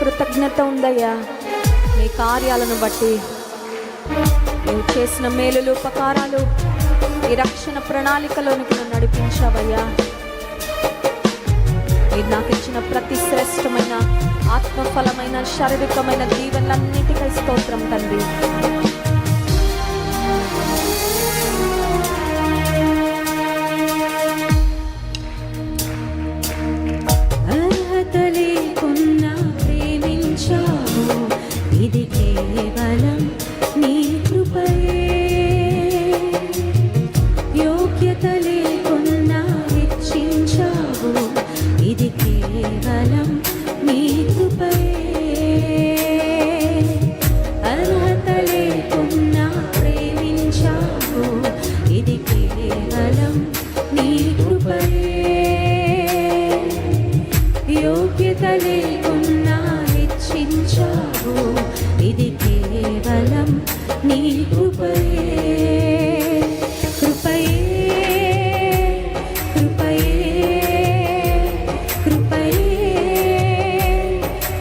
కృతజ్ఞత ఉందయ్యా. నీ కార్యాలను బట్టి, నువ్వు చేసిన మేలులు ఉపకారాలు, ఈ రక్షణ ప్రణాళికలోనికి నన్ను నడిపించావయ్యా. మీరు నాకు ఇచ్చిన ప్రతి శ్రేష్టమైన ఆత్మఫలమైన శారీరకమైన దీవెనలన్నిటికై స్తోత్రం తండ్రి. ఇది కేవలం నీ కృపయే, యోగ్యత లేకున్నా హెచ్చించావు. ఇది కేవలం నీ కృపయే, అర్హత లేకున్నా ప్రేమించావు. ఇది కేవలం నీ కృపయే, యోగ్యత లేకున్నా హెచ్చించావు. ఇది కేవలం నీ కృపయే, కృపయే, కృపయే, కృపయే,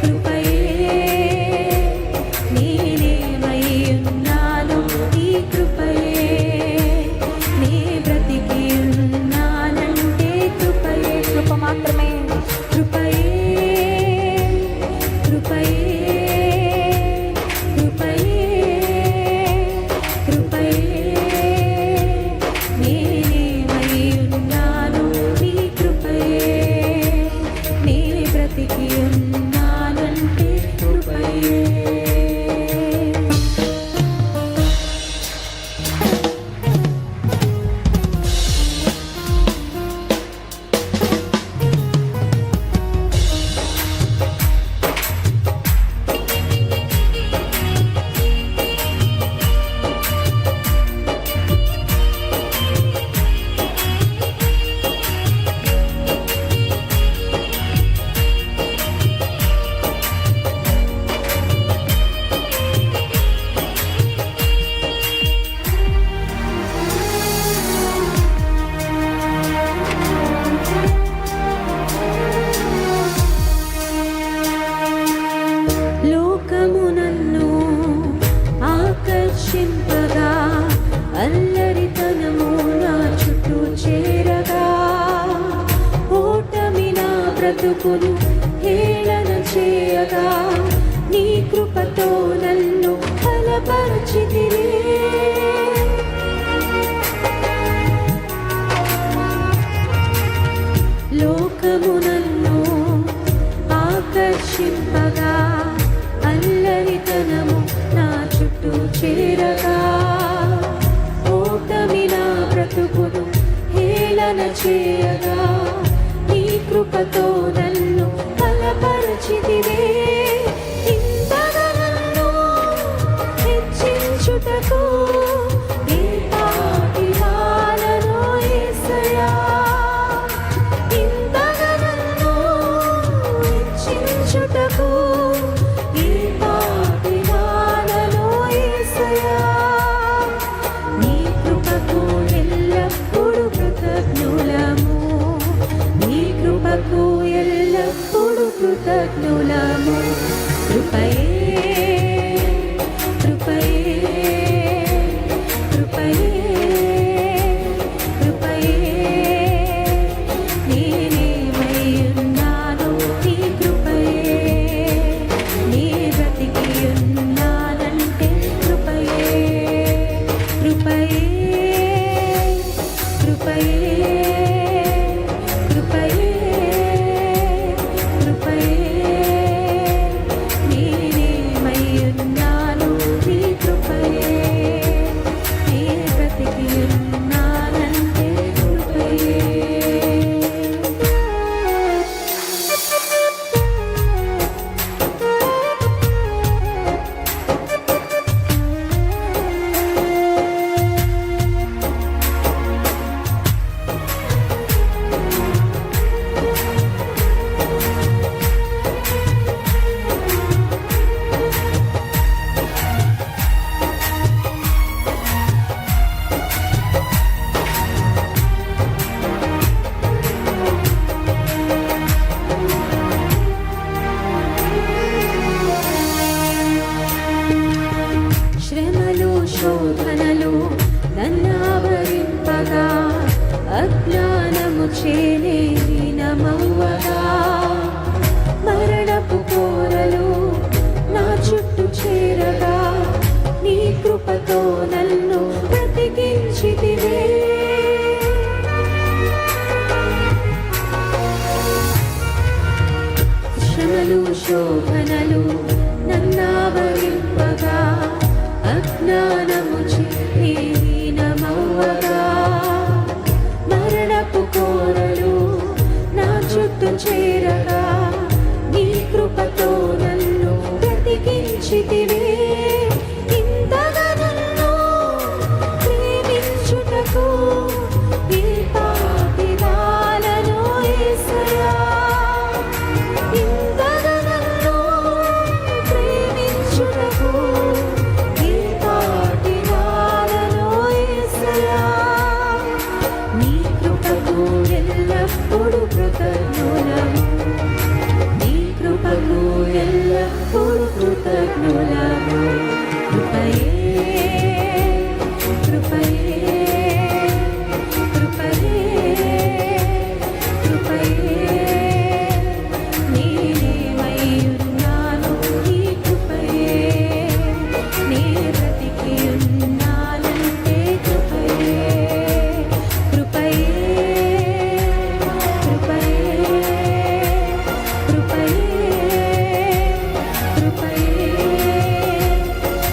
కృపయే. నేనేమై ఉన్నాను ఈ కృపయే, నే బ్రతికి ఉన్నానంటే కృపయే. కృప మాత్రమే, కృపయే, కృపయే, అల్లరితనము నా చుట్టూ చేరగా, ఓటమి నా బ్రతుకును హేళన చేయగా, నీ కృపతో నన్ను బలపరచితివే. లోకము నన్ను ఆకర్షింపగా, అల్లరితనము నా చుట్టూ చేరగా, ఓటమి నా బ్రతుకును హేళన చేయగా, నీ కృపతో నన్ను బలపరచితివే. ఇంతగా నన్ను హెచ్చించుటకు ఏ పాటి వాననో యేసయ్యా, ఇంతగా నన్ను హెచ్చించుటకు ఏ పాటి వాననో యేసయ్యా. నీ కృపకు ఎల్లప్పుడూ కృతజ్ఞులము, నీ కృపకు ఎల్లప్పుడూ కృతజ్ఞులము. మోచేనే దీనమవ్వగా మరణపు కోరలు నా చుట్టూ చేరగా నీ కృపతో నన్ను బ్రతికించితివే. శ్రమలు శోభనలు నన్నావరింపగా అజ్ఞానము హీనమవ్వగా మరణపు కోరలు నా చుట్టూ చేరగా నీ కృపతో నన్ను బ్రతికించితివే. ఇంతగా నన్ను ప్రేమించుటకు ఈ పాపిదాలను యేసయ్యా. ఇంతగా నన్ను ప్రేమించుటకు ఈ పాపిదాలను యేసయ్యా. నీ కృపకు ఎల్లప్పుడూ కృతజ్ఞులము, నీ కృపకు ఎల్లప్పుడూ కృతజ్ఞులము. కృపయే కృపయే కృపయే కృపయే నేనేమై ఉన్నాను నీ కృపయే. నే బ్రతికి ఉన్నానంటే కృపయే కృపయే కృపయే కృపయే కృపయే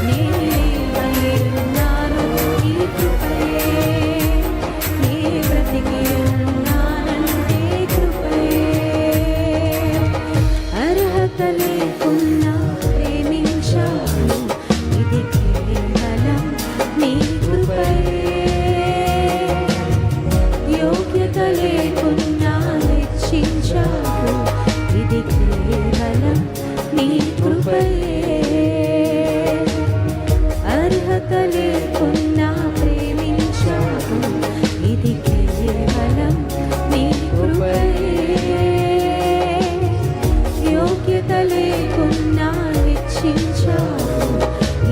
నేనేమై ఉన్నాను నీ కృపయే. నే బ్రతికి ఉన్నానంటే కృపయే. అర్హత లేకున్నా ప్రేమించాను, ఇది కేవలం నీ కృపయే. యోగ్యత లేకున్నా హెచ్చించావు, ఇది కేవలం నీ కృపయే. అర్హత లేకున్నా ప్రేమించావు, ఇది కేవలం నీ కృపయే. యోగ్యత లేకున్నా హెచ్చించావు,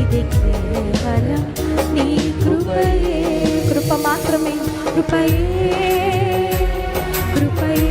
ఇది కేవలం నీ కృపయే. కృప మాత్రమే కృపయే కృపయే